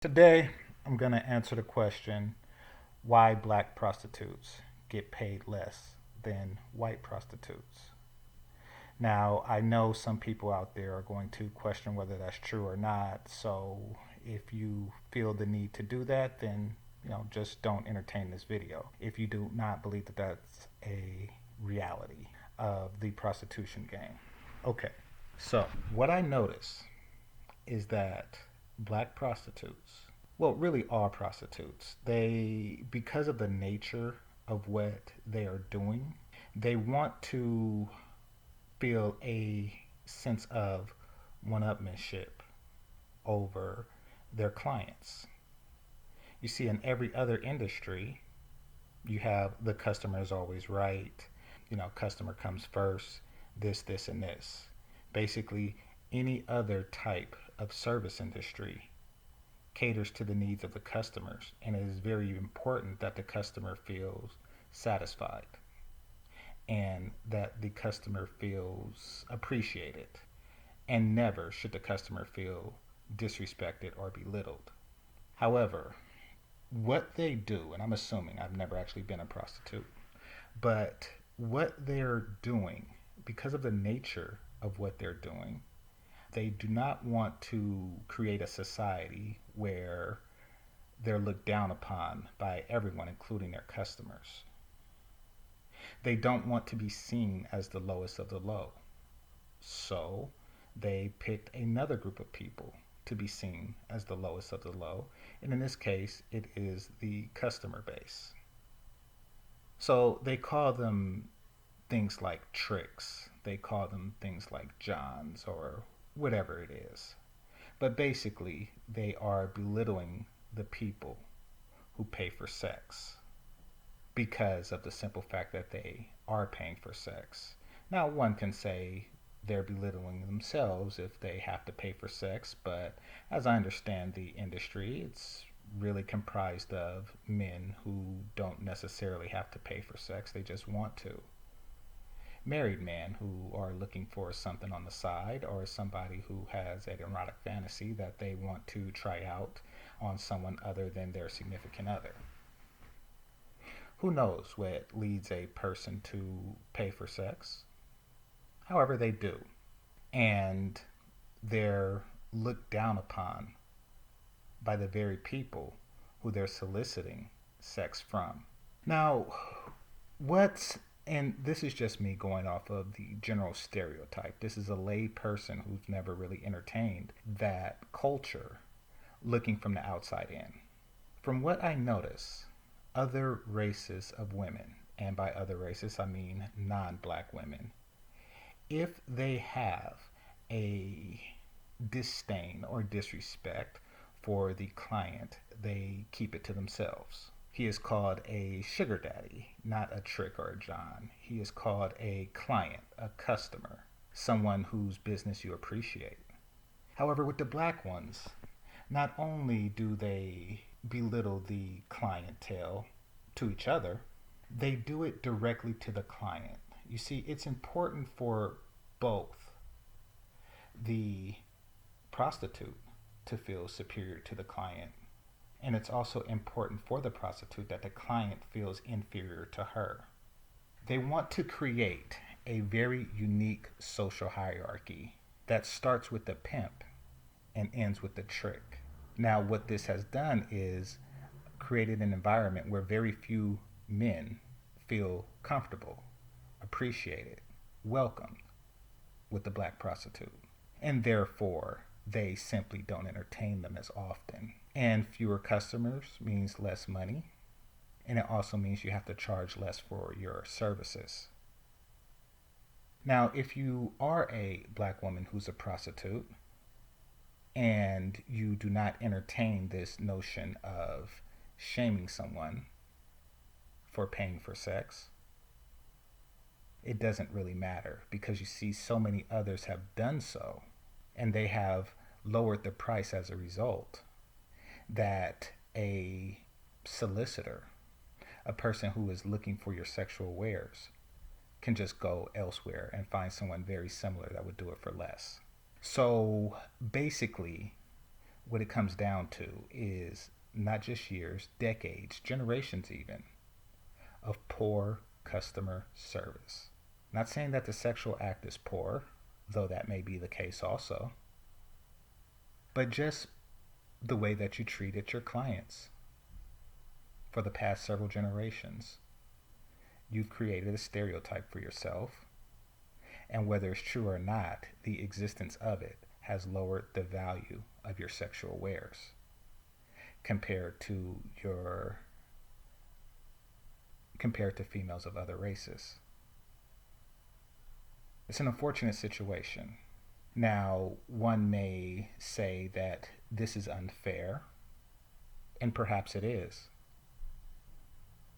Today, I'm going to answer the question why black prostitutes get paid less than white prostitutes. Now, I know some people out there are going to question whether that's true or not. So, if you feel the need to do that, then just don't entertain this video. If you do not believe that that's a reality of the prostitution game. Okay. So, what I notice is that black prostitutes, well, really all prostitutes, they, because of the nature of what they are doing, they want to feel a sense of one-upmanship over their clients. You see, in every other industry, you have the customer is always right. Customer comes first, this, and this. Basically, any other type of service industry caters to the needs of the customers, and it is very important that the customer feels satisfied and that the customer feels appreciated, and never should the customer feel disrespected or belittled. However, what they do, and I'm assuming I've never actually been a prostitute, but what they're doing, because of the nature of what they're doing, they do not want to create a society where they're looked down upon by everyone, including their customers. They don't want to be seen as the lowest of the low. So they picked another group of people to be seen as the lowest of the low. And in this case, it is the customer base. So they call them things like tricks. They call them things like Johns or whatever it is. But basically, they are belittling the people who pay for sex because of the simple fact that they are paying for sex. Now, one can say they're belittling themselves if they have to pay for sex, but as I understand the industry, it's really comprised of men who don't necessarily have to pay for sex, they just want to. Married men who are looking for something on the side, or somebody who has an erotic fantasy that they want to try out on someone other than their significant other. Who knows what leads a person to pay for sex? However, they do. And they're looked down upon by the very people who they're soliciting sex from. Now, and this is just me going off of the general stereotype. This is a lay person who's never really entertained that culture, looking from the outside in. From what I notice, other races of women, and by other races I mean non-black women, if they have a disdain or disrespect for the client, they keep it to themselves. He is called a sugar daddy, not a trick or a John. He is called a client, a customer, someone whose business you appreciate. However, with the black ones, not only do they belittle the clientele to each other, they do it directly to the client. You see, it's important for both the prostitute to feel superior to the client, and it's also important for the prostitute that the client feels inferior to her. They want to create a very unique social hierarchy that starts with the pimp and ends with the trick. Now, what this has done is created an environment where very few men feel comfortable, appreciated, welcomed with the black prostitute. And therefore, they simply don't entertain them as often. And fewer customers means less money. And it also means you have to charge less for your services. Now, if you are a black woman who's a prostitute and you do not entertain this notion of shaming someone for paying for sex, it doesn't really matter, because you see so many others have done so and they have lowered the price as a result, that a solicitor, a person who is looking for your sexual wares, can just go elsewhere and find someone very similar that would do it for less. So basically, what it comes down to is not just years, decades, generations even, of poor customer service. Not saying that the sexual act is poor, though that may be the case also, but just the way that you treated your clients for the past several generations. You've created a stereotype for yourself, and whether it's true or not, the existence of it has lowered the value of your sexual wares compared to females of other races. It's an unfortunate situation. Now, one may say that this is unfair, and perhaps it is.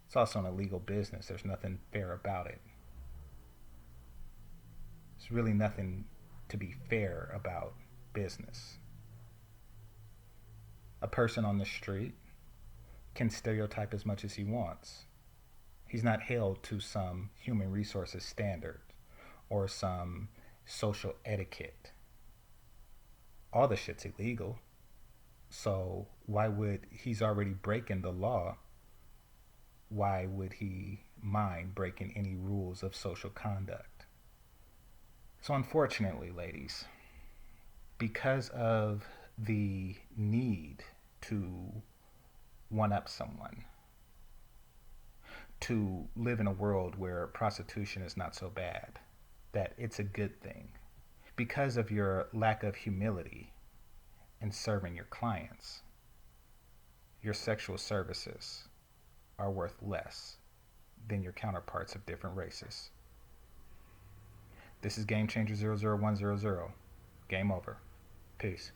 It's also an illegal business. There's nothing fair about it. There's really nothing to be fair about business. A person on the street can stereotype as much as he wants. He's not held to some human resources standard or some social etiquette. All the shit's illegal. So he's already breaking the law. Why would he mind breaking any rules of social conduct? So unfortunately, ladies, because of the need to one-up someone, to live in a world where prostitution is not so bad, that it's a good thing, because of your lack of humility in serving your clients, your sexual services are worth less than your counterparts of different races. This is GameChanger00100. Game over. Peace.